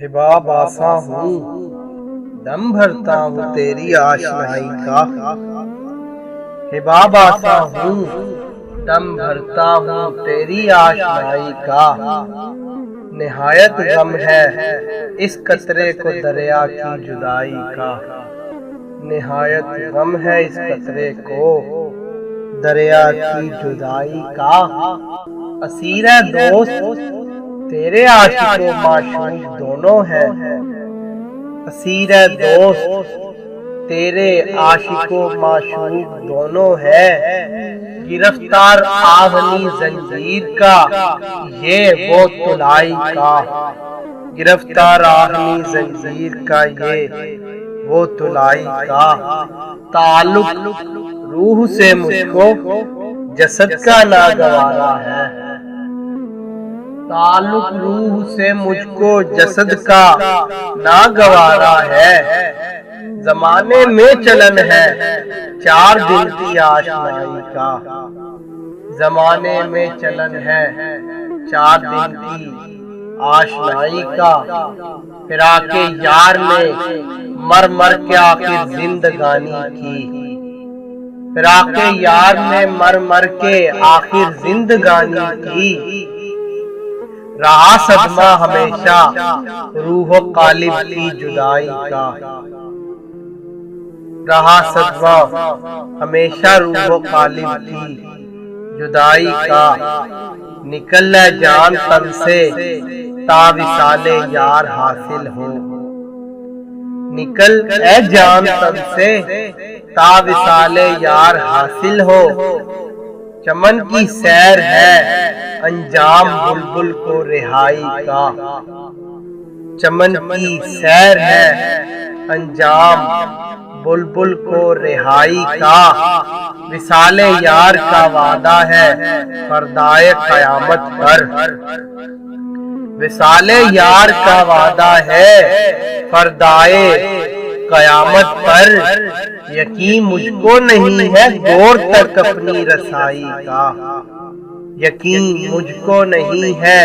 حباب آساں ہوں دم بھرتا ہوں تیری آشنائی کا، حباب آساں ہوں دم بھرتا ہوں تیری آشنائی کا، نہایت غم ہے اس قطرے کو دریا کی جدائی کا، نہایت غم ہے اس قطرے کو دریا کی جدائی کا، اسیر ہے دوست تیرے عاشق و معشوق دونوں ہیں، اسیر ہے دوست تیرے عاشق و معشوق دونوں ہے، گرفتار آہنی زنجیر کا یہ وہ طلائی کا، گرفتار آہنی زنجیر کا یہ وہ طلائی کا، تعلق روح سے مجھ کو جسد کا ناگوارا ہے، تعلق روح سے مجھ کو جسد کا ناگوارا ہے، زمانے میں چلن ہے 4 دن کی آشنائی کا، زمانے میں چلن ہے 4 دن کی آشنائی کا، فراق یار نے مر مر کے آخر زندگانی کی، فراق یار نے مر مر کے آخر زندگانی کی، رہا صدمہ ہمیشہ روح و قالب کی جدائی کا، رہا صدمہ ہمیشہ روح و قالب کی جدائی کا، نکل ہے جان تن سے تا وصال یار حاصل ہو، نکل ہے جان تن سے تا وصال یار حاصل ہو، چمن کی سیر ہے انجام بلبل کو رہائی کا، چمن کی سیر ہے انجام بلبل کو رہائی کا، وصال یار کا وعدہ ہے فردائے قیامت پر، وصال یار کا وعدہ ہے فردائے قیامت پر، یقین مجھ کو نہیں ہے گور تک اپنی رسائی کا، یقین مجھ کو نہیں ہے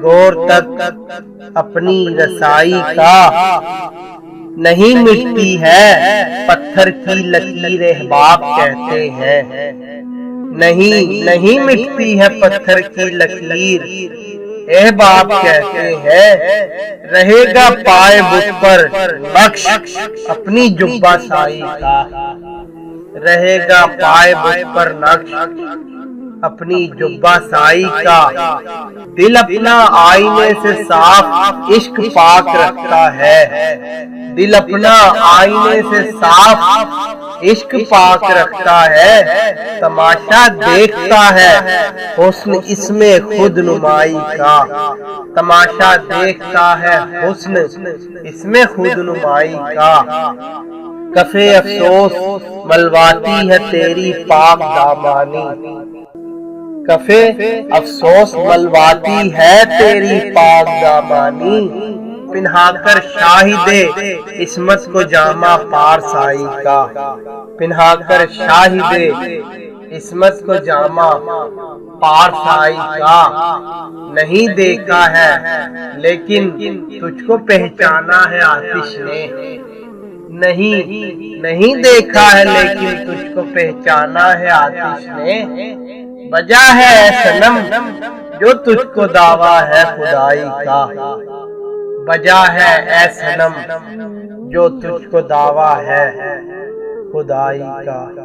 گور تک اپنی رسائی کا، نہیں مٹتی ہے پتھر کی لکیر احباب کہتے ہیں، نہیں مٹتی ہے پتھر کی لکیر احباب کہتے ہیں، رہے گا پائے بت پر نقش اپنی جبہ سائی کا، رہے گا پائے بت پر نقش اپنی جبہ سائی کا، دل اپنا آئینے سے صاف عشق پاک رکھتا ہے، دل اپنا آئینے سے صاف عشق پاک رکھتا ہے، تماشا دیکھتا ہے حسن اس میں خود نمائی کا، تماشا دیکھتا ہے حسن اس میں خود نمائی کا، کف افسوس ملواتی ہے تیری پاک دامانی، کف افسوس ملواتی ہے تیری پاک دامانی، پنہا کر شاہد عصمت کو جامہ پارسائی کا، پنہا کر شاہد عصمت کو جامہ پارسائی کا، نہیں دیکھا ہے لیکن تجھ کو پہچانا ہے آتش نے، نہیں دیکھا ہے لیکن تجھ کو پہچانا ہے آتش نے، وجہ ہے اے صنم جو تجھ کو دعویٰ ہے خدائی کا، وجہ ہے اے صنم جو تجھ کو دعویٰ ہے خدائی کا۔